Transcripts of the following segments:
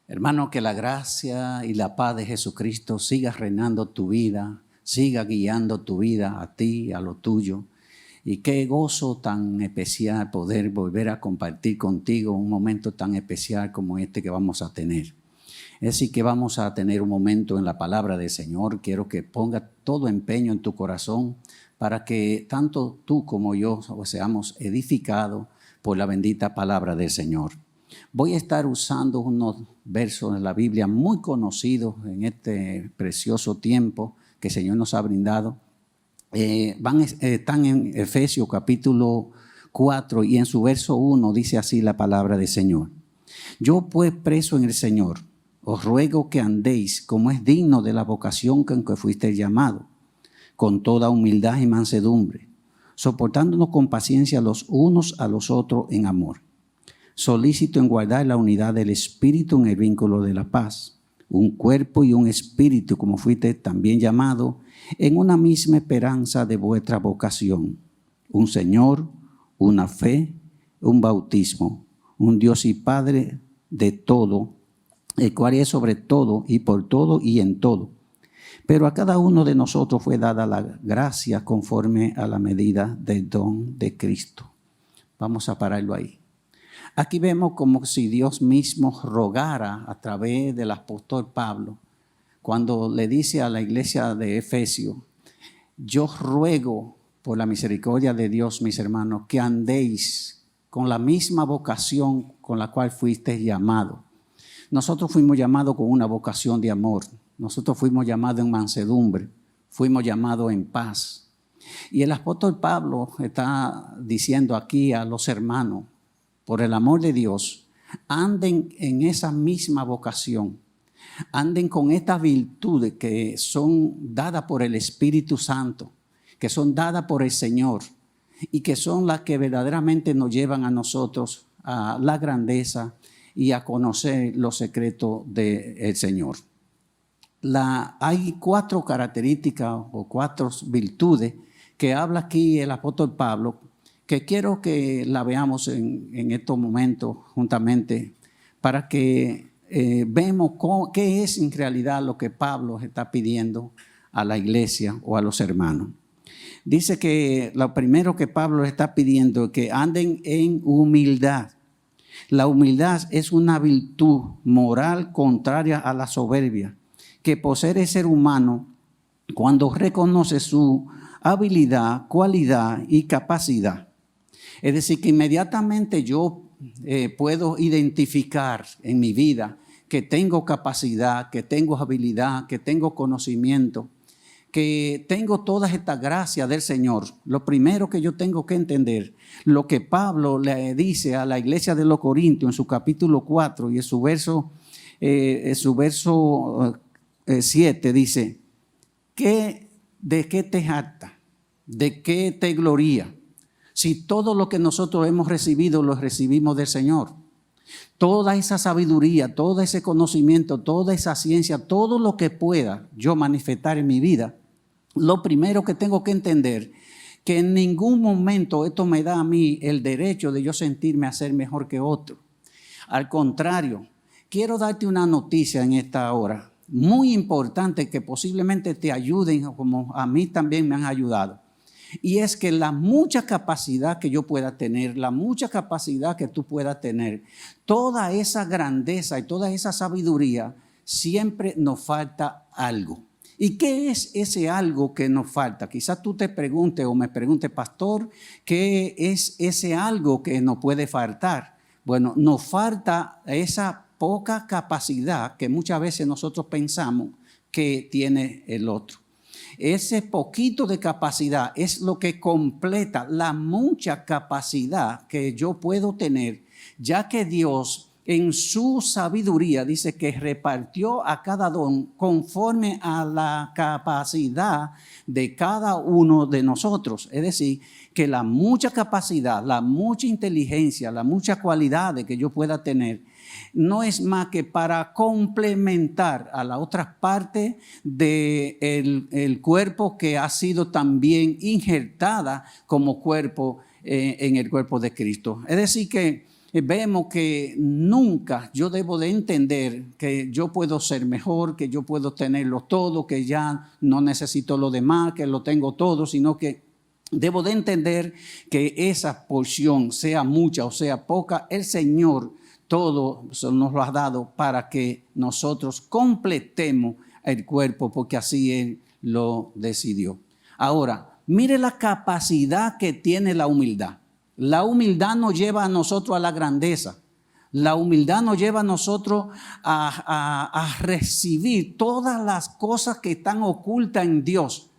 Hermano, que la gracia y la paz de Jesucristo siga reinando tu vida, siga guiando tu vida a ti, a lo tuyo. Y qué gozo tan especial poder volver a compartir contigo un momento tan especial como este que vamos a tener. Es decir, que vamos a tener un momento en la palabra del Señor. Quiero que pongas todo empeño en tu corazón para que tanto tú como yo seamos edificados por la bendita palabra del Señor. Voy a estar usando unos versos de la Biblia muy conocidos en este precioso tiempo que el Señor nos ha brindado. Están en Efesios capítulo 4 y en su verso 1 dice así la palabra del Señor. Yo pues preso en el Señor, os ruego que andéis como es digno de la vocación con que fuisteis llamados, con toda humildad y mansedumbre, soportándonos con paciencia los unos a los otros en amor, solícito en guardar la unidad del Espíritu en el vínculo de la paz, un cuerpo y un espíritu como fuiste también llamado, en una misma esperanza de vuestra vocación, un Señor, una fe, un bautismo, un Dios y Padre de todo, el cual es sobre todo y por todo y en todo. Pero a cada uno de nosotros fue dada la gracia conforme a la medida del don de Cristo. Vamos a pararlo ahí. Aquí vemos como si Dios mismo rogara a través del apóstol Pablo, cuando le dice a la iglesia de Efesios, yo ruego por la misericordia de Dios, mis hermanos, que andéis con la misma vocación con la cual fuisteis llamados. Nosotros fuimos llamados con una vocación de amor. Nosotros fuimos llamados en mansedumbre. Fuimos llamados en paz. Y el apóstol Pablo está diciendo aquí a los hermanos, por el amor de Dios, anden en esa misma vocación. Anden con estas virtudes que son dadas por el Espíritu Santo, que son dadas por el Señor y que son las que verdaderamente nos llevan a nosotros a la grandeza y a conocer los secretos del Señor. Hay 4 características o 4 virtudes que habla aquí el apóstol Pablo, que quiero que la veamos en estos momentos juntamente para que vemos qué es en realidad lo que Pablo está pidiendo a la iglesia o a los hermanos. Dice que lo primero que Pablo está pidiendo es que anden en humildad. La humildad es una virtud moral contraria a la soberbia que posee el ser humano cuando reconoce su habilidad, cualidad y capacidad. Es decir, que inmediatamente yo puedo identificar en mi vida que tengo capacidad, que tengo habilidad, que tengo conocimiento, que tengo todas estas gracias del Señor. Lo primero que yo tengo que entender, lo que Pablo le dice a la iglesia de los Corintios en su capítulo 4 y en su verso 7 dice, ¿de qué te jactas? ¿De qué te glorías? Si todo lo que nosotros hemos recibido, lo recibimos del Señor. Toda esa sabiduría, todo ese conocimiento, toda esa ciencia, todo lo que pueda yo manifestar en mi vida, lo primero que tengo que entender, que en ningún momento esto me da a mí el derecho de yo sentirme a ser mejor que otro. Al contrario, quiero darte una noticia en esta hora, muy importante que posiblemente te ayuden como a mí también me han ayudado. Y es que la mucha capacidad que yo pueda tener, la mucha capacidad que tú puedas tener, toda esa grandeza y toda esa sabiduría, siempre nos falta algo. ¿Y qué es ese algo que nos falta? Quizás tú te preguntes o me preguntes, pastor, ¿qué es ese algo que nos puede faltar? Bueno, nos falta esa poca capacidad que muchas veces nosotros pensamos que tiene el otro. Ese poquito de capacidad es lo que completa la mucha capacidad que yo puedo tener, ya que Dios en su sabiduría dice que repartió a cada don conforme a la capacidad de cada uno de nosotros. Es decir, que la mucha capacidad, la mucha inteligencia, la mucha cualidad que yo pueda tener, no es más que para complementar a la otra parte del cuerpo que ha sido también injertada como cuerpo en el cuerpo de Cristo. Es decir que vemos que nunca yo debo de entender que yo puedo ser mejor, que yo puedo tenerlo todo, que ya no necesito lo demás, que lo tengo todo, sino que debo de entender que esa porción, sea mucha o sea poca, el Señor todo nos lo ha dado para que nosotros completemos el cuerpo, porque así Él lo decidió. Ahora, mire la capacidad que tiene la humildad. La humildad nos lleva a nosotros a la grandeza. La humildad nos lleva a nosotros a recibir todas las cosas que están ocultas en Dios.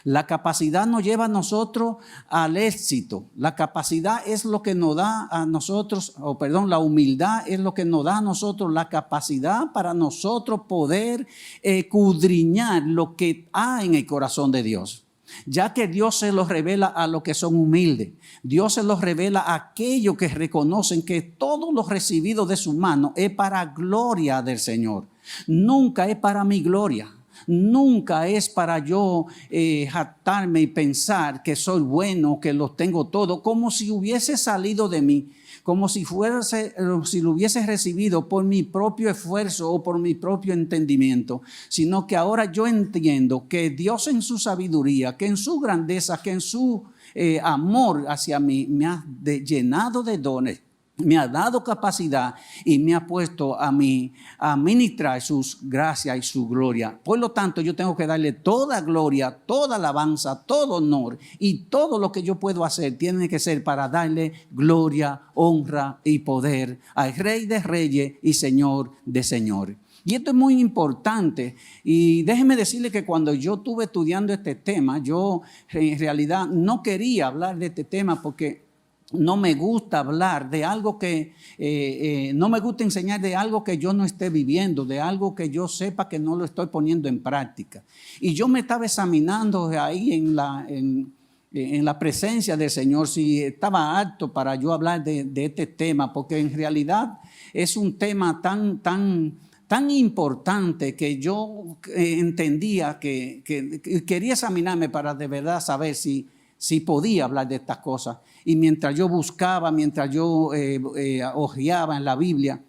La capacidad nos lleva a nosotros al éxito. La capacidad es lo que nos da a nosotros, la humildad es lo que nos da a nosotros la capacidad para nosotros poder escudriñar lo que hay en el corazón de Dios. Ya que Dios se los revela a los que son humildes. Dios se los revela a aquellos que reconocen que todo lo recibido de su mano es para gloria del Señor. Nunca es para mi gloria. Nunca es para yo jactarme y pensar que soy bueno, que lo tengo todo, como si hubiese salido de mí, como si lo hubiese recibido por mi propio esfuerzo o por mi propio entendimiento, sino que ahora yo entiendo que Dios en su sabiduría, que en su grandeza, que en su amor hacia mí me ha llenado de dones. Me ha dado capacidad y me ha puesto a mí a ministrar sus gracias y su gloria. Por lo tanto, yo tengo que darle toda gloria, toda alabanza, todo honor y todo lo que yo puedo hacer tiene que ser para darle gloria, honra y poder al Rey de Reyes y Señor de Señores. Y esto es muy importante y déjeme decirle que cuando yo estuve estudiando este tema, yo en realidad no quería hablar de este tema porque no me gusta hablar de algo que, no me gusta enseñar de algo que yo no esté viviendo, de algo que yo sepa que no lo estoy poniendo en práctica. Y yo me estaba examinando ahí en la presencia del Señor si estaba apto para yo hablar de este tema, porque en realidad es un tema tan importante que yo entendía que quería examinarme para de verdad saber si podía hablar de estas cosas. Y mientras yo buscaba, mientras yo hojeaba en la Biblia,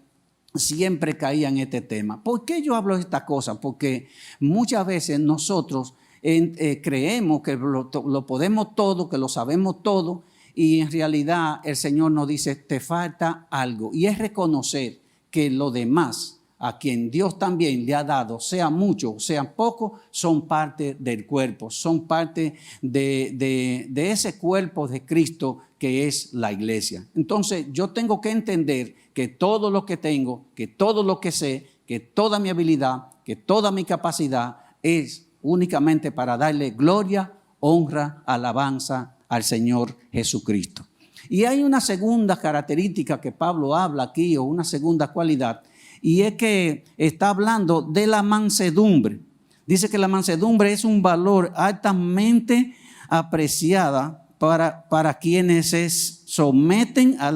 siempre caía en este tema. ¿Por qué yo hablo de estas cosas? Porque muchas veces nosotros creemos que lo podemos todo, que lo sabemos todo, y en realidad el Señor nos dice, te falta algo. Y es reconocer que lo demás, a quien Dios también le ha dado, sea mucho, sea poco, son parte del cuerpo, son parte de ese cuerpo de Cristo que es la iglesia. Entonces yo tengo que entender que todo lo que tengo, que todo lo que sé, que toda mi habilidad, que toda mi capacidad es únicamente para darle gloria, honra, alabanza al Señor Jesucristo. Y hay una segunda característica que Pablo habla aquí, o una segunda cualidad, y es que está hablando de la mansedumbre. Dice que la mansedumbre es un valor altamente apreciada para quienes se someten a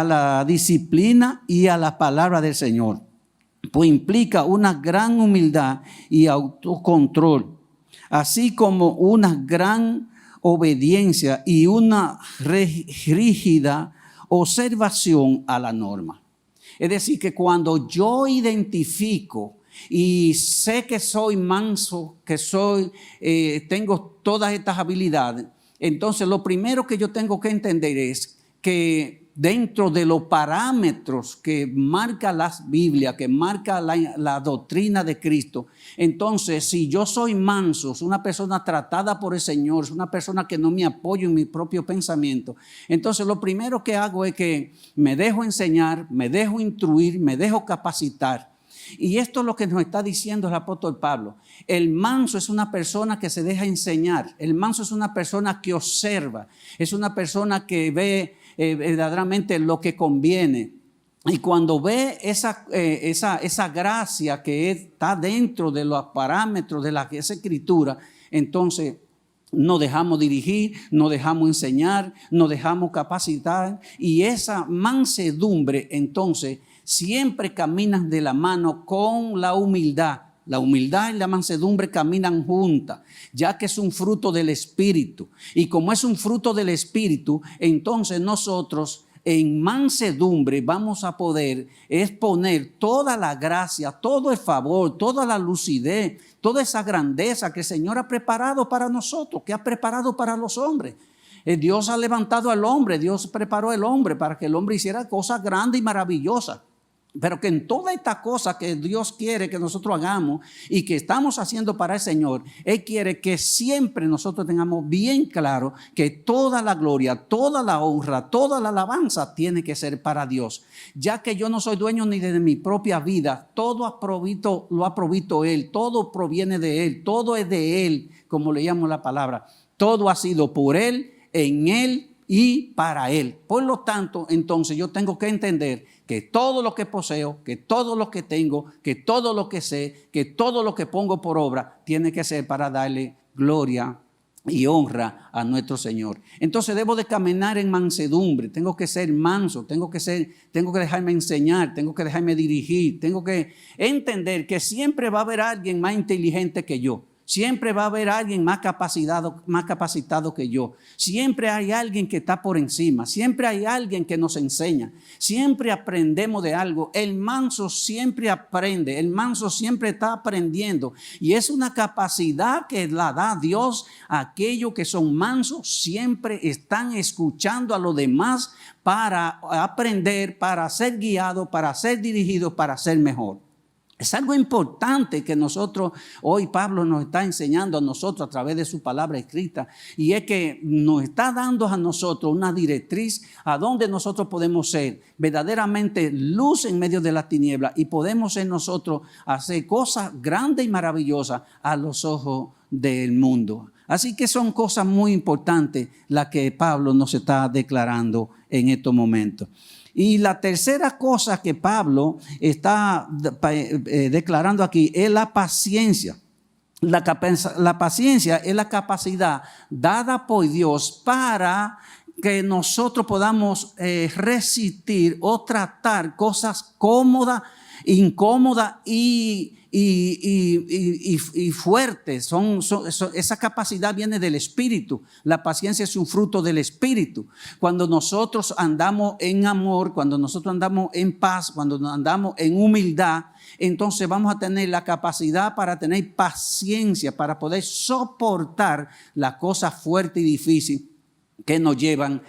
la disciplina y a la palabra del Señor. Pues implica una gran humildad y autocontrol, así como una gran obediencia y una rígida observación a la norma. Es decir, que cuando yo identifico y sé que soy manso, que tengo todas estas habilidades, entonces lo primero que yo tengo que entender es que dentro de los parámetros que marca la Biblia, que marca la doctrina de Cristo, entonces si yo soy manso, soy una persona tratada por el Señor, soy una persona que no me apoyo en mi propio pensamiento, entonces lo primero que hago es que me dejo enseñar, me dejo instruir, me dejo capacitar. Y esto es lo que nos está diciendo el apóstol Pablo. El manso es una persona que se deja enseñar. El manso es una persona que observa. Es una persona que ve verdaderamente lo que conviene. Y cuando ve esa gracia que está dentro de los parámetros de esa escritura, entonces nos dejamos dirigir, nos dejamos enseñar, nos dejamos capacitar. Y esa mansedumbre entonces siempre caminan de la mano con la humildad. La humildad y la mansedumbre caminan juntas, ya que es un fruto del Espíritu. Y como es un fruto del Espíritu, entonces nosotros en mansedumbre vamos a poder exponer toda la gracia, todo el favor, toda la lucidez, toda esa grandeza que el Señor ha preparado para nosotros, que ha preparado para los hombres. Dios ha levantado al hombre, Dios preparó al hombre para que el hombre hiciera cosas grandes y maravillosas. Pero que en toda esta cosa que Dios quiere que nosotros hagamos y que estamos haciendo para el Señor, Él quiere que siempre nosotros tengamos bien claro que toda la gloria, toda la honra, toda la alabanza tiene que ser para Dios. Ya que yo no soy dueño ni de mi propia vida, todo lo ha provisto Él, todo proviene de Él, todo es de Él, como leíamos la palabra. Todo ha sido por Él, en Él y para Él. Por lo tanto, entonces yo tengo que entender que todo lo que poseo, que todo lo que tengo, que todo lo que sé, que todo lo que pongo por obra, tiene que ser para darle gloria y honra a nuestro Señor. Entonces debo de caminar en mansedumbre, tengo que ser manso, tengo que dejarme enseñar, tengo que dejarme dirigir, tengo que entender que siempre va a haber alguien más inteligente que yo. Siempre va a haber alguien más capacitado que yo. Siempre hay alguien que está por encima. Siempre hay alguien que nos enseña. Siempre aprendemos de algo. El manso siempre aprende. El manso siempre está aprendiendo. Y es una capacidad que la da Dios a aquellos que son mansos. Siempre están escuchando a los demás para aprender, para ser guiados, para ser dirigidos, para ser mejor. Es algo importante que nosotros, hoy Pablo nos está enseñando a nosotros a través de su palabra escrita, y es que nos está dando a nosotros una directriz a donde nosotros podemos ser verdaderamente luz en medio de la tiniebla y podemos ser nosotros hacer cosas grandes y maravillosas a los ojos del mundo. Así que son cosas muy importantes las que Pablo nos está declarando en estos momentos. Y la tercera cosa que Pablo está declarando aquí es la paciencia. La paciencia es la capacidad dada por Dios para que nosotros podamos resistir o tratar cosas cómodas, incómodas y fuertes. Esa capacidad viene del Espíritu. La paciencia es un fruto del Espíritu. Cuando nosotros andamos en amor, cuando nosotros andamos en paz, cuando andamos en humildad, entonces vamos a tener la capacidad para tener paciencia, para poder soportar las cosas fuertes y difíciles que nos llegan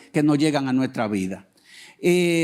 a nuestra vida.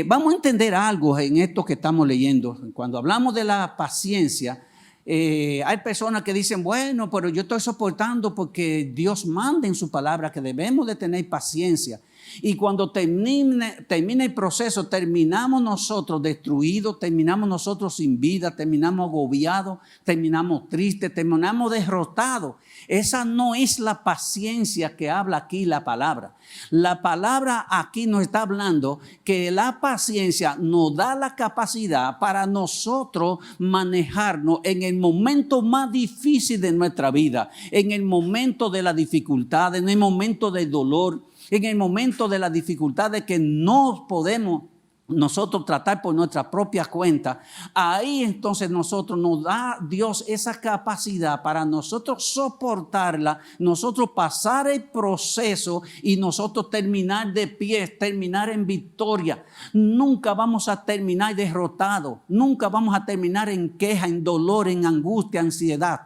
Vamos a entender algo en esto que estamos leyendo. Cuando hablamos de la paciencia, hay personas que dicen, bueno, pero yo estoy soportando porque Dios manda en su palabra que debemos de tener paciencia. Y cuando termine el proceso, terminamos nosotros destruidos, terminamos nosotros sin vida, terminamos agobiados, terminamos tristes, terminamos derrotados. Esa no es la paciencia que habla aquí la palabra. La palabra aquí nos está hablando que la paciencia nos da la capacidad para nosotros manejarnos en el momento más difícil de nuestra vida, en el momento de la dificultad, en el momento del dolor, en el momento de la dificultad de que no podemos nosotros tratar por nuestra propia cuenta. Ahí entonces nos da Dios esa capacidad para nosotros soportarla, nosotros pasar el proceso y nosotros terminar de pie, terminar en victoria. Nunca vamos a terminar derrotados, nunca vamos a terminar en queja, en dolor, en angustia, ansiedad.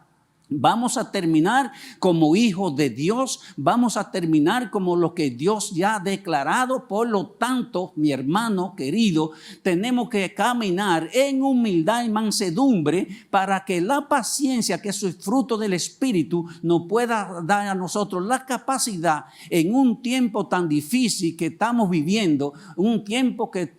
Vamos a terminar como hijos de Dios, vamos a terminar como lo que Dios ya ha declarado. Por lo tanto, mi hermano querido, tenemos que caminar en humildad y mansedumbre para que la paciencia, que es el fruto del Espíritu, nos pueda dar a nosotros la capacidad en un tiempo tan difícil que estamos viviendo, un tiempo que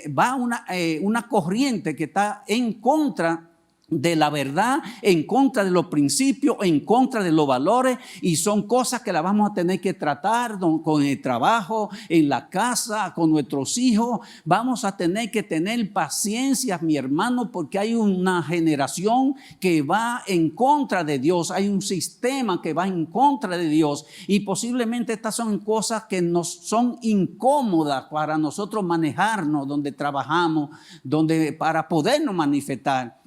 va una corriente que está en contra de la verdad, en contra de los principios, en contra de los valores, y son cosas que las vamos a tener que tratar con el trabajo, en la casa, con nuestros hijos. Vamos a tener que tener paciencia, mi hermano, porque hay una generación que va en contra de Dios, hay un sistema que va en contra de Dios, y posiblemente estas son cosas que nos son incómodas para nosotros manejarnos donde trabajamos, para podernos manifestar.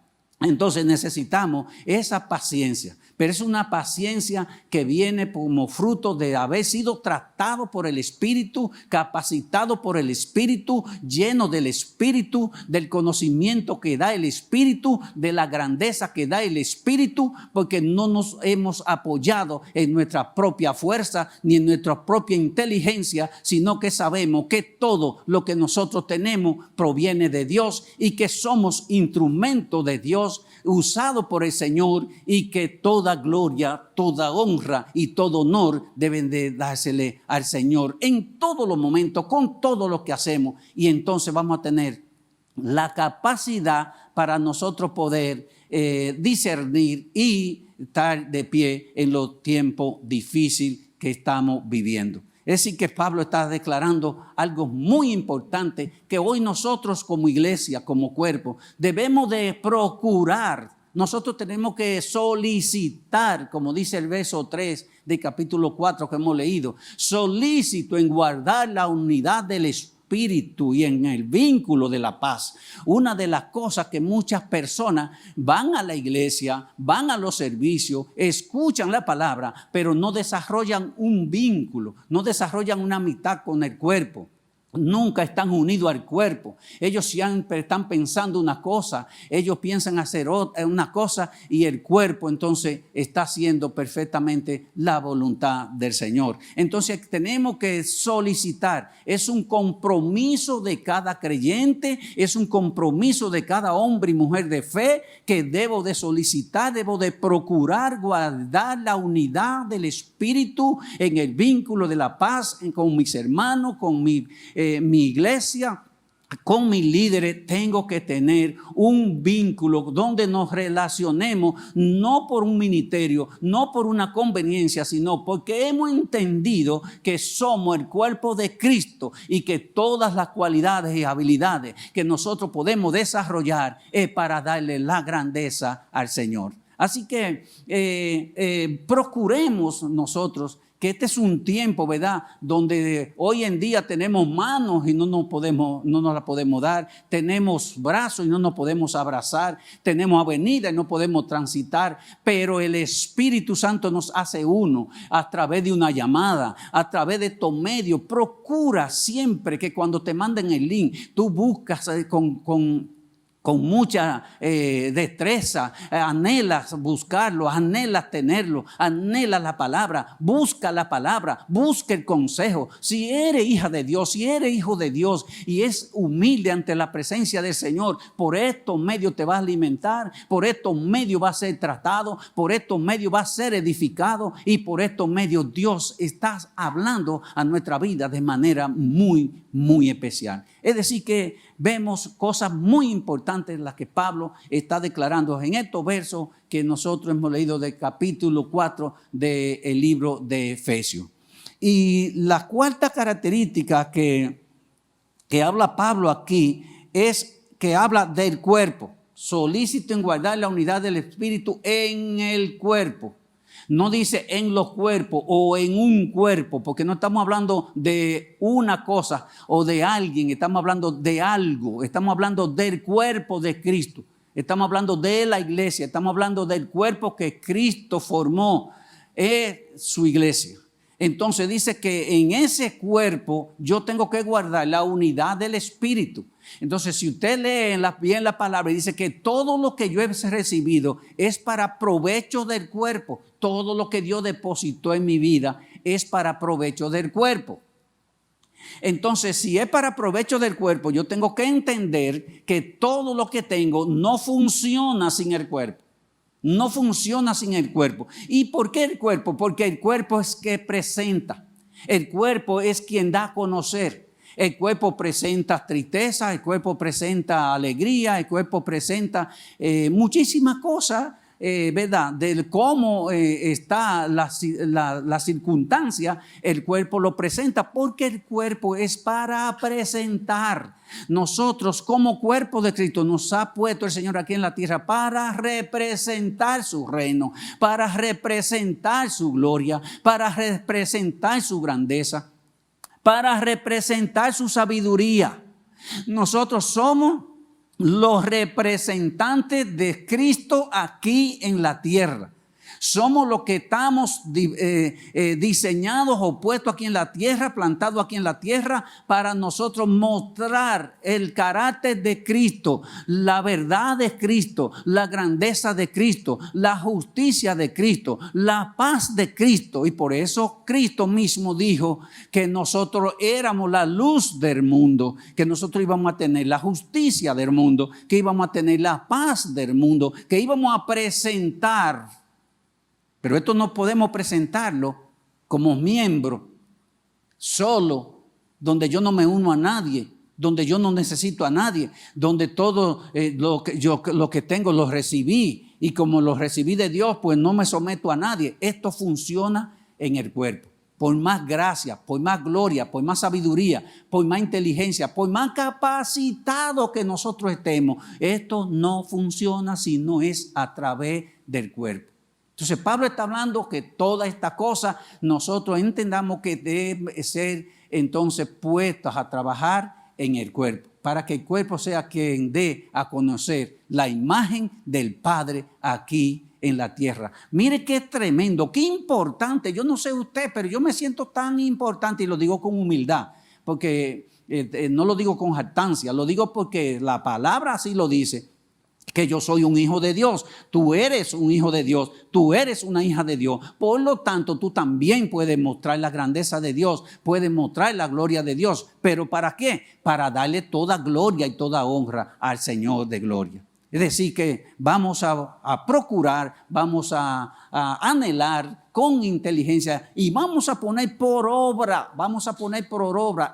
Entonces necesitamos esa paciencia, pero es una paciencia que viene como fruto de haber sido tratado por el Espíritu, capacitado por el Espíritu, lleno del Espíritu, del conocimiento que da el Espíritu, de la grandeza que da el Espíritu, porque no nos hemos apoyado en nuestra propia fuerza ni en nuestra propia inteligencia, sino que sabemos que todo lo que nosotros tenemos proviene de Dios y que somos instrumentos de Dios, usado por el Señor, y que toda gloria, toda honra y todo honor deben de dársele al Señor en todos los momentos, con todo lo que hacemos. Y entonces vamos a tener la capacidad para nosotros poder discernir y estar de pie en los tiempos difíciles que estamos viviendo. Es decir, que Pablo está declarando algo muy importante que hoy nosotros como iglesia, como cuerpo, debemos de procurar. Nosotros tenemos que solicitar, como dice el verso 3 del capítulo 4 que hemos leído, solícito en guardar la unidad del Espíritu y en el vínculo de la paz. Una de las cosas que muchas personas van a la iglesia, van a los servicios, escuchan la palabra, pero no desarrollan un vínculo, no desarrollan una amistad con el cuerpo. Nunca están unidos al cuerpo. Ellos siempre están pensando una cosa, ellos piensan hacer una cosa, y el cuerpo entonces está haciendo perfectamente la voluntad del Señor. Entonces tenemos que solicitar, es un compromiso de cada creyente, es un compromiso de cada hombre y mujer de fe que debo de solicitar, debo de procurar guardar la unidad del Espíritu en el vínculo de la paz con mis hermanos, con mi iglesia, con mis líderes. Tengo que tener un vínculo donde nos relacionemos, no por un ministerio, no por una conveniencia, sino porque hemos entendido que somos el cuerpo de Cristo y que todas las cualidades y habilidades que nosotros podemos desarrollar es para darle la grandeza al Señor. Así que procuremos nosotros que este es un tiempo, ¿verdad?, donde hoy en día tenemos manos y no nos las podemos dar, tenemos brazos y no nos podemos abrazar, tenemos avenida y no podemos transitar, pero el Espíritu Santo nos hace uno a través de una llamada, a través de estos medios. Procura siempre que cuando te manden el link, tú buscas con mucha destreza, anhelas buscarlo, anhelas tenerlo, anhelas la palabra, busca la palabra, busca el consejo. Si eres hija de Dios, si eres hijo de Dios y es humilde ante la presencia del Señor, por estos medios te vas a alimentar, por estos medios va a ser tratado, por estos medios va a ser edificado, y por estos medios Dios está hablando a nuestra vida de manera muy, muy especial. Es decir, que vemos cosas muy importantes las que Pablo está declarando en estos versos que nosotros hemos leído del capítulo 4 del libro de Efesios. Y la cuarta característica que habla Pablo aquí es que habla del cuerpo. Solícito en guardar la unidad del Espíritu en el cuerpo. No dice en los cuerpos o en un cuerpo, porque no estamos hablando de una cosa o de alguien, estamos hablando de algo, estamos hablando del cuerpo de Cristo, estamos hablando de la iglesia, estamos hablando del cuerpo que Cristo formó, es su iglesia. Entonces dice que en ese cuerpo yo tengo que guardar la unidad del Espíritu. Entonces, si usted lee bien la palabra, dice que todo lo que yo he recibido es para provecho del cuerpo. Todo lo que Dios depositó en mi vida es para provecho del cuerpo. Entonces, si es para provecho del cuerpo, yo tengo que entender que todo lo que tengo no funciona sin el cuerpo. No funciona sin el cuerpo. ¿Y por qué el cuerpo? Porque el cuerpo es que presenta. El cuerpo es quien da a conocer. El cuerpo presenta tristeza, el cuerpo presenta alegría, el cuerpo presenta muchísimas cosas, ¿verdad? De cómo está la circunstancia, el cuerpo lo presenta, porque el cuerpo es para presentar. Nosotros como cuerpo de Cristo nos ha puesto el Señor aquí en la tierra para representar su reino, para representar su gloria, para representar su grandeza, para representar su sabiduría. Nosotros somos los representantes de Cristo aquí en la tierra. Somos los que estamos diseñados o puestos aquí en la tierra, plantados aquí en la tierra, para nosotros mostrar el carácter de Cristo, la verdad de Cristo, la grandeza de Cristo, la justicia de Cristo, la paz de Cristo. Y por eso Cristo mismo dijo que nosotros éramos la luz del mundo, que nosotros íbamos a tener la justicia del mundo, que íbamos a tener la paz del mundo, que íbamos a presentar. Pero esto no podemos presentarlo como miembro solo, donde yo no me uno a nadie, donde yo no necesito a nadie, donde todo lo que tengo lo recibí, y como lo recibí de Dios, pues no me someto a nadie. Esto funciona en el cuerpo. Por más gracia, por más gloria, por más sabiduría, por más inteligencia, por más capacitado que nosotros estemos, esto no funciona si no es a través del cuerpo. Entonces Pablo está hablando que toda esta cosa nosotros entendamos que debe ser entonces puestas a trabajar en el cuerpo, para que el cuerpo sea quien dé a conocer la imagen del Padre aquí en la tierra. Mire qué tremendo, qué importante. Yo no sé usted, pero yo me siento tan importante, y lo digo con humildad, porque no lo digo con jactancia, lo digo porque la palabra así lo dice, que yo soy un hijo de Dios, tú eres un hijo de Dios, tú eres una hija de Dios. Por lo tanto, tú también puedes mostrar la grandeza de Dios, puedes mostrar la gloria de Dios. ¿Pero para qué? Para darle toda gloria y toda honra al Señor de gloria. Es decir, que vamos a procurar, vamos a anhelar con inteligencia y vamos a poner por obra,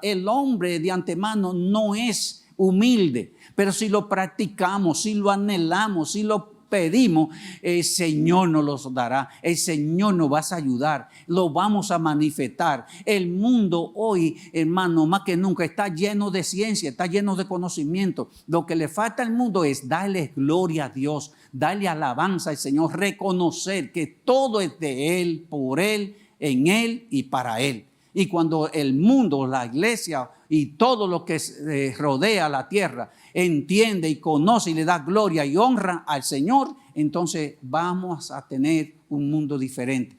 el hombre de antemano no es humilde, pero si lo practicamos, si lo anhelamos, si lo pedimos, el Señor nos los dará, el Señor nos va a ayudar, lo vamos a manifestar. El mundo hoy, hermano, más que nunca está lleno de ciencia, está lleno de conocimiento. Lo que le falta al mundo es darle gloria a Dios, darle alabanza al Señor, reconocer que todo es de Él, por Él, en Él y para Él. Y cuando el mundo, la iglesia y todo lo que rodea la tierra entiende y conoce y le da gloria y honra al Señor, entonces vamos a tener un mundo diferente,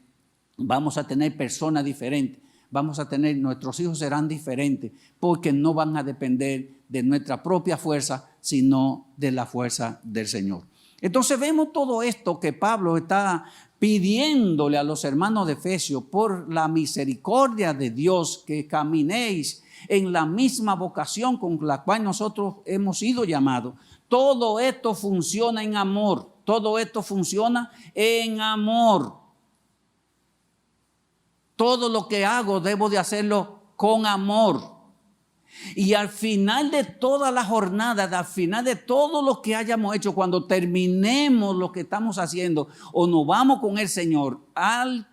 vamos a tener personas diferentes, nuestros hijos serán diferentes, porque no van a depender de nuestra propia fuerza, sino de la fuerza del Señor. Entonces vemos todo esto que Pablo está pidiéndole a los hermanos de Efesios, por la misericordia de Dios, que caminéis en la misma vocación con la cual nosotros hemos sido llamados. Todo esto funciona en amor. Todo esto funciona en amor. Todo lo que hago debo de hacerlo con amor. Y al final de toda la jornada, al final de todo lo que hayamos hecho, cuando terminemos lo que estamos haciendo o nos vamos con el Señor, al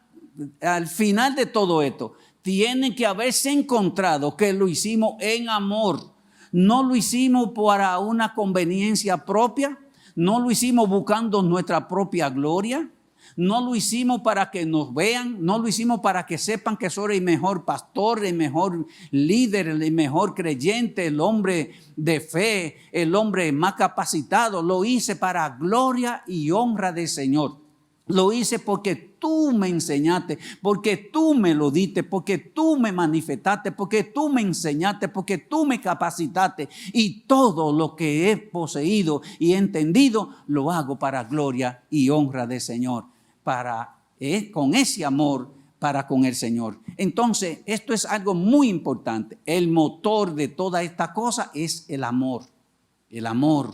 final de todo esto, tiene que haberse encontrado que lo hicimos en amor. No lo hicimos para una conveniencia propia, no lo hicimos buscando nuestra propia gloria. No lo hicimos para que nos vean, no lo hicimos para que sepan que soy el mejor pastor, el mejor líder, el mejor creyente, el hombre de fe, el hombre más capacitado. Lo hice para gloria y honra del Señor. Lo hice porque tú me enseñaste, porque tú me lo diste, porque tú me manifestaste, porque tú me enseñaste, porque tú me capacitaste. Y todo lo que he poseído y entendido, lo hago para gloria y honra del Señor. Con ese amor para con el Señor. Entonces, esto es algo muy importante. El motor de toda esta cosa es el amor. El amor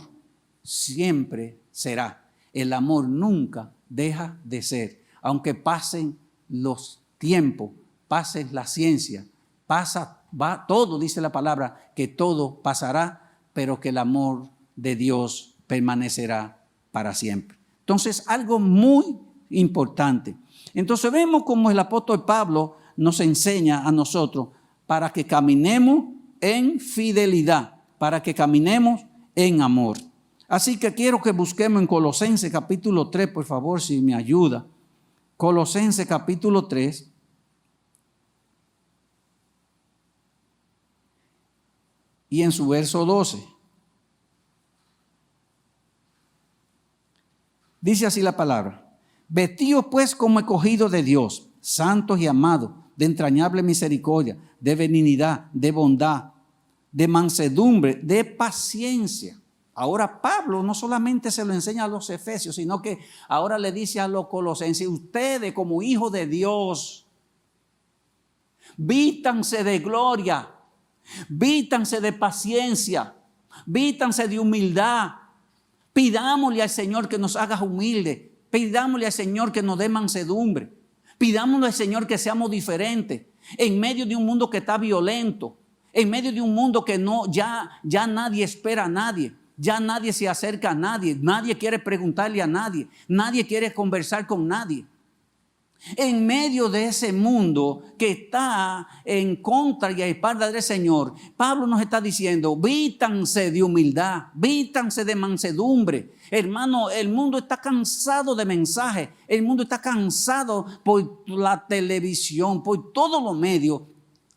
siempre será. El amor nunca deja de ser. Aunque pasen los tiempos, pase la ciencia, va todo, dice la palabra, que todo pasará, pero que el amor de Dios permanecerá para siempre. Entonces, algo muy importante. Entonces vemos cómo el apóstol Pablo nos enseña a nosotros para que caminemos en fidelidad, para que caminemos en amor. Así que quiero que busquemos en Colosenses capítulo 3, por favor, si me ayuda. Colosenses capítulo 3. Y en su verso 12. Dice así la palabra: vestidos pues como escogidos de Dios, santos y amados, de entrañable misericordia, de benignidad, de bondad, de mansedumbre, de paciencia. Ahora Pablo no solamente se lo enseña a los efesios, sino que ahora le dice a los colosenses: ustedes como hijos de Dios, vístanse de gloria, vístanse de paciencia, vístanse de humildad. Pidámosle al Señor que nos haga humildes, pidámosle al Señor que nos dé mansedumbre, pidámosle al Señor que seamos diferentes en medio de un mundo que está violento, en medio de un mundo que ya nadie espera a nadie. Ya nadie se acerca a nadie, nadie quiere preguntarle a nadie, nadie quiere conversar con nadie. En medio de ese mundo que está en contra y a espalda del Señor, Pablo nos está diciendo: vístanse de humildad, vístanse de mansedumbre. Hermano, el mundo está cansado de mensajes, el mundo está cansado por la televisión, por todos los medios.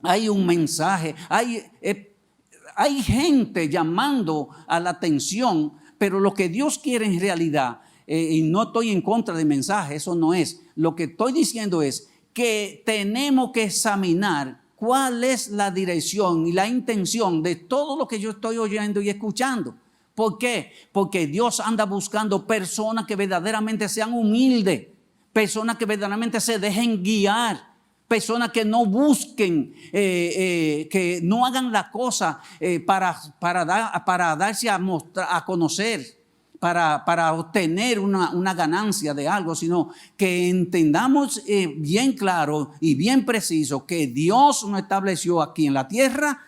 Hay un mensaje, hay gente llamando a la atención, pero lo que Dios quiere en realidad, y no estoy en contra del mensaje, eso no es. Lo que estoy diciendo es que tenemos que examinar cuál es la dirección y la intención de todo lo que yo estoy oyendo y escuchando. ¿Por qué? Porque Dios anda buscando personas que verdaderamente sean humildes, personas que verdaderamente se dejen guiar, personas que no busquen, que no hagan la cosa para darse a conocer, para obtener una ganancia de algo, sino que entendamos bien claro y bien preciso que Dios nos estableció aquí en la tierra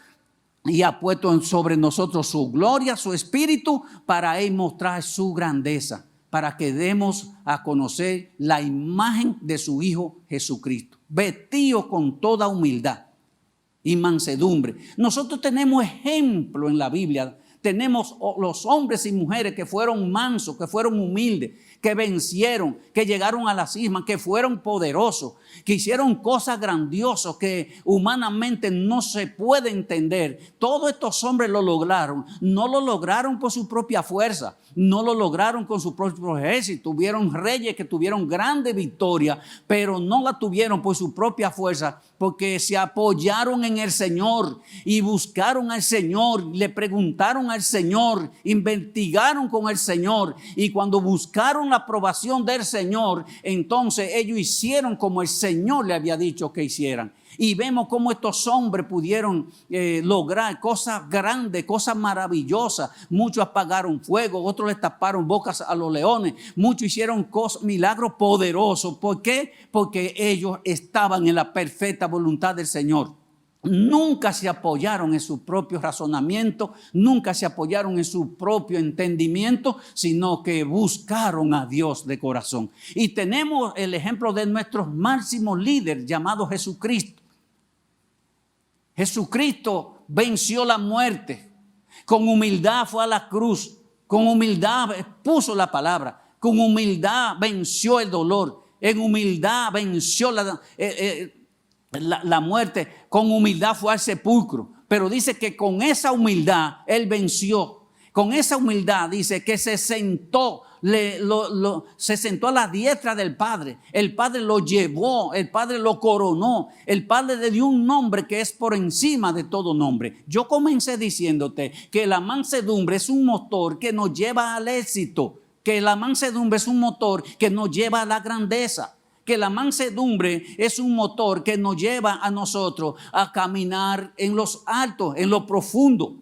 y ha puesto sobre nosotros su gloria, su espíritu, para Él mostrar su grandeza, para que demos a conocer la imagen de su Hijo Jesucristo, vestido con toda humildad y mansedumbre. Nosotros tenemos ejemplo en la Biblia. Tenemos los hombres y mujeres que fueron mansos, que fueron humildes, que vencieron, que llegaron a la cima, que fueron poderosos, que hicieron cosas grandiosas que humanamente no se puede entender. Todos estos hombres lo lograron. No lo lograron por su propia fuerza, no lo lograron con su propio ejército. Tuvieron reyes que tuvieron grandes victorias, pero no la tuvieron por su propia fuerza, porque se apoyaron en el Señor y buscaron al Señor, le preguntaron al Señor, investigaron con el Señor, y cuando buscaron la aprobación del Señor, entonces ellos hicieron como el Señor le había dicho que hicieran. Y vemos cómo estos hombres pudieron lograr cosas grandes, cosas maravillosas. Muchos apagaron fuego, otros les taparon bocas a los leones, muchos hicieron milagros poderosos. ¿Por qué? Porque ellos estaban en la perfecta voluntad del Señor. Nunca se apoyaron en su propio razonamiento, nunca se apoyaron en su propio entendimiento, sino que buscaron a Dios de corazón. Y tenemos el ejemplo de nuestro máximo líder llamado Jesucristo. Jesucristo venció la muerte, con humildad fue a la cruz, con humildad puso la palabra, con humildad venció el dolor, en humildad venció la muerte, con humildad fue al sepulcro. Pero dice que con esa humildad Él venció. Con esa humildad dice que se sentó, se sentó a la diestra del Padre. El Padre lo llevó, el Padre lo coronó, el Padre le dio un nombre que es por encima de todo nombre. Yo comencé diciéndote que la mansedumbre es un motor que nos lleva al éxito, que la mansedumbre es un motor que nos lleva a la grandeza, que la mansedumbre es un motor que nos lleva a nosotros a caminar en los altos, en lo profundo,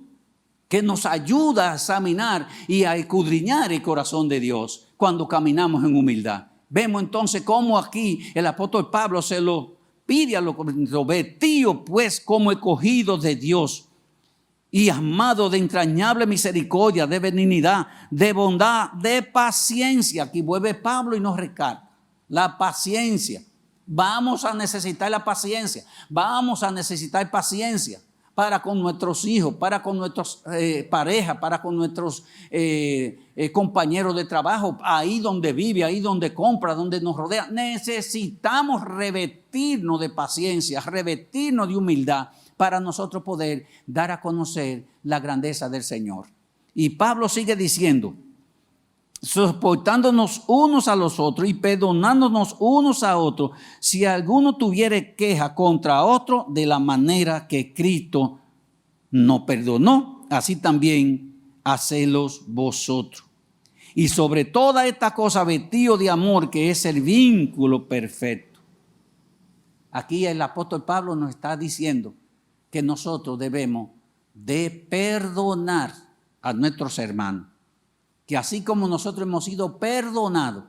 que nos ayuda a examinar y a escudriñar el corazón de Dios cuando caminamos en humildad. Vemos entonces cómo aquí el apóstol Pablo se lo pide a los corintios: vestidos pues como escogidos de Dios y amados de entrañable misericordia, de benignidad, de bondad, de paciencia. Aquí vuelve Pablo y nos recarga la paciencia. Vamos a necesitar la paciencia, vamos a necesitar paciencia para con nuestros hijos, para con nuestras parejas, para con nuestros compañeros de trabajo, ahí donde vive, ahí donde compra, donde nos rodea. Necesitamos revestirnos de paciencia, revestirnos de humildad para nosotros poder dar a conocer la grandeza del Señor. Y Pablo sigue diciendo: soportándonos unos a los otros y perdonándonos unos a otros, si alguno tuviere queja contra otro, de la manera que Cristo nos perdonó, así también hacedlos vosotros. Y sobre toda esta cosa vestido de amor, que es el vínculo perfecto. Aquí el apóstol Pablo nos está diciendo que nosotros debemos de perdonar a nuestros hermanos. Que así como nosotros hemos sido perdonados,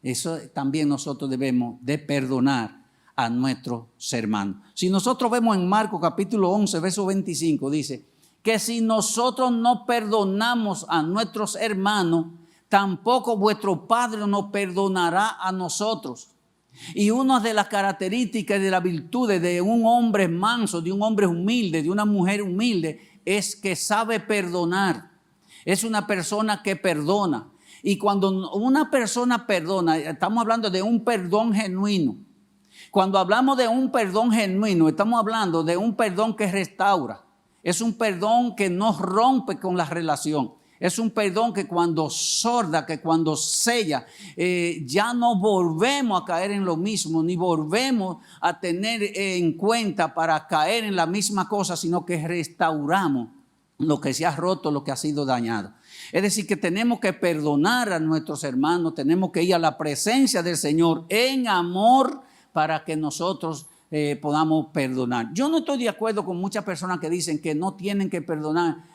eso también nosotros debemos de perdonar a nuestros hermanos. Si nosotros vemos en Marcos capítulo 11, verso 25, dice que si nosotros no perdonamos a nuestros hermanos, tampoco vuestro Padre nos perdonará a nosotros. Y una de las características de las virtudes de un hombre manso, de un hombre humilde, de una mujer humilde, es que sabe perdonar. Es una persona que perdona. Y cuando una persona perdona, estamos hablando de un perdón genuino. Cuando hablamos de un perdón genuino, estamos hablando de un perdón que restaura. Es un perdón que no rompe con la relación. Es un perdón que cuando sorda, que cuando sella, ya no volvemos a caer en lo mismo, ni volvemos a tener en cuenta para caer en la misma cosa, sino que restauramos lo que se ha roto, lo que ha sido dañado. Es decir, que tenemos que perdonar a nuestros hermanos, tenemos que ir a la presencia del Señor en amor para que nosotros podamos perdonar. Yo no estoy de acuerdo con muchas personas que dicen que no tienen que perdonar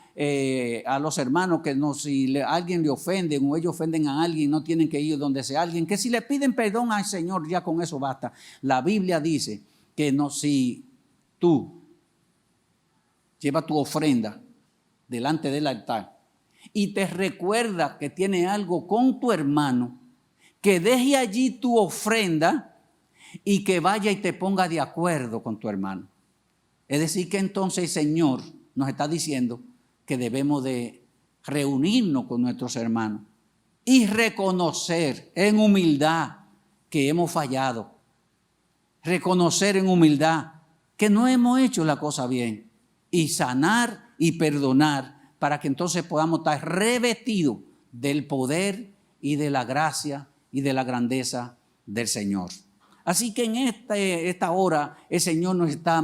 a los hermanos, que no, si alguien le ofenden o ellos ofenden a alguien, no tienen que ir donde sea alguien, que si le piden perdón al Señor, ya con eso basta. La Biblia dice que no, si tú llevas tu ofrenda delante del altar y te recuerda que tiene algo con tu hermano, que deje allí tu ofrenda y que vaya y te ponga de acuerdo con tu hermano. Es decir, que entonces el Señor nos está diciendo que debemos de reunirnos con nuestros hermanos y reconocer en humildad que hemos fallado. Reconocer en humildad que no hemos hecho la cosa bien y sanar y perdonar para que entonces podamos estar revestidos del poder y de la gracia y de la grandeza del Señor. Así que en esta hora el Señor nos está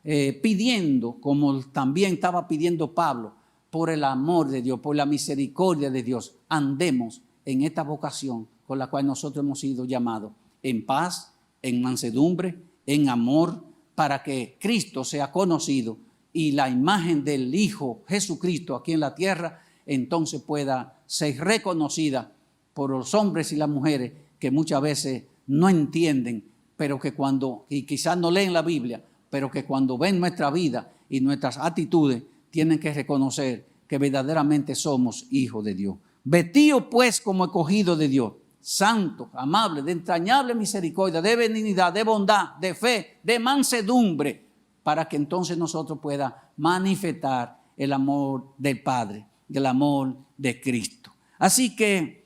pidiendo, como también estaba pidiendo Pablo, por el amor de Dios, por la misericordia de Dios, andemos en esta vocación con la cual nosotros hemos sido llamados, en paz, en mansedumbre, en amor, para que Cristo sea conocido y la imagen del Hijo Jesucristo aquí en la tierra entonces pueda ser reconocida por los hombres y las mujeres que muchas veces no entienden, pero que cuando, y quizás no leen la Biblia, pero que cuando ven nuestra vida y nuestras actitudes, tienen que reconocer que verdaderamente somos hijos de Dios. Vestidos pues como escogidos de Dios, santos, amables, de entrañable misericordia, de benignidad, de bondad, de fe, de mansedumbre, para que entonces nosotros podamos manifestar el amor del Padre, el amor de Cristo. Así que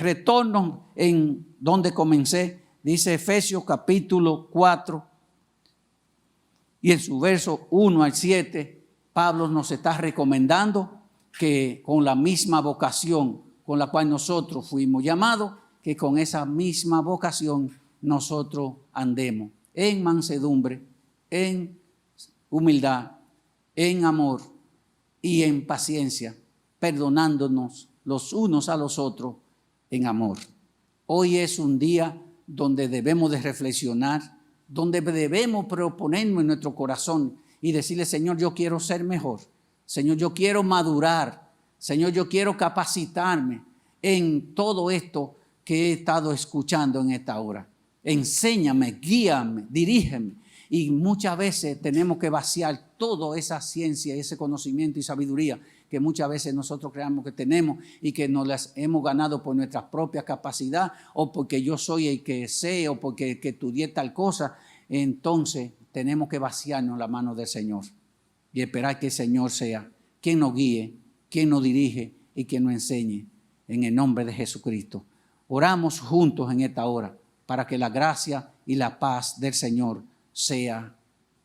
retorno en donde comencé, dice Efesios capítulo 4, y en su verso 1 al 7, Pablo nos está recomendando que con la misma vocación con la cual nosotros fuimos llamados, que con esa misma vocación nosotros andemos en mansedumbre, en humildad, en amor y en paciencia, perdonándonos los unos a los otros en amor. Hoy es un día donde debemos de reflexionar, donde debemos proponernos en nuestro corazón y decirle: Señor, yo quiero ser mejor. Señor, yo quiero madurar. Señor, yo quiero capacitarme en todo esto que he estado escuchando en esta hora. Enséñame, guíame, dirígeme. Y muchas veces tenemos que vaciar toda esa ciencia, ese conocimiento y sabiduría que muchas veces nosotros creamos que tenemos y que nos las hemos ganado por nuestra propia capacidad, o porque yo soy el que sé, o porque estudié tal cosa. Entonces tenemos que vaciarnos la mano del Señor y esperar que el Señor sea quien nos guíe, quien nos dirige y quien nos enseñe, en el nombre de Jesucristo. Oramos juntos en esta hora para que la gracia y la paz del Señor sea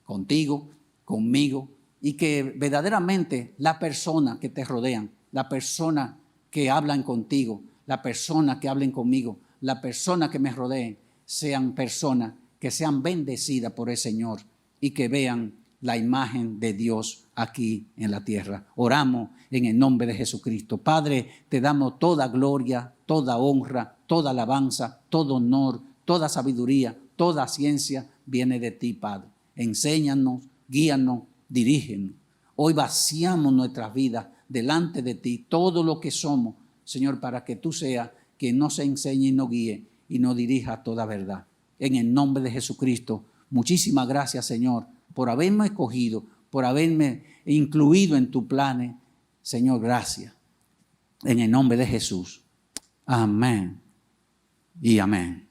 contigo, conmigo, y que verdaderamente la persona que te rodean, la persona que hablan contigo, la persona que hablen conmigo, la persona que me rodeen, sean personas que sean bendecidas por el Señor y que vean la imagen de Dios aquí en la tierra. Oramos en el nombre de Jesucristo. Padre, te damos toda gloria, toda honra, toda alabanza, todo honor, toda sabiduría, toda ciencia viene de ti, Padre. Enséñanos, guíanos, dirígenos. Hoy vaciamos nuestras vidas delante de ti, todo lo que somos, Señor, para que tú seas quien nos enseñe y nos guíe y nos dirija a toda verdad. En el nombre de Jesucristo, muchísimas gracias, Señor, por haberme escogido, por haberme incluido en tu planes. Señor, gracias. En el nombre de Jesús. Amén y amén.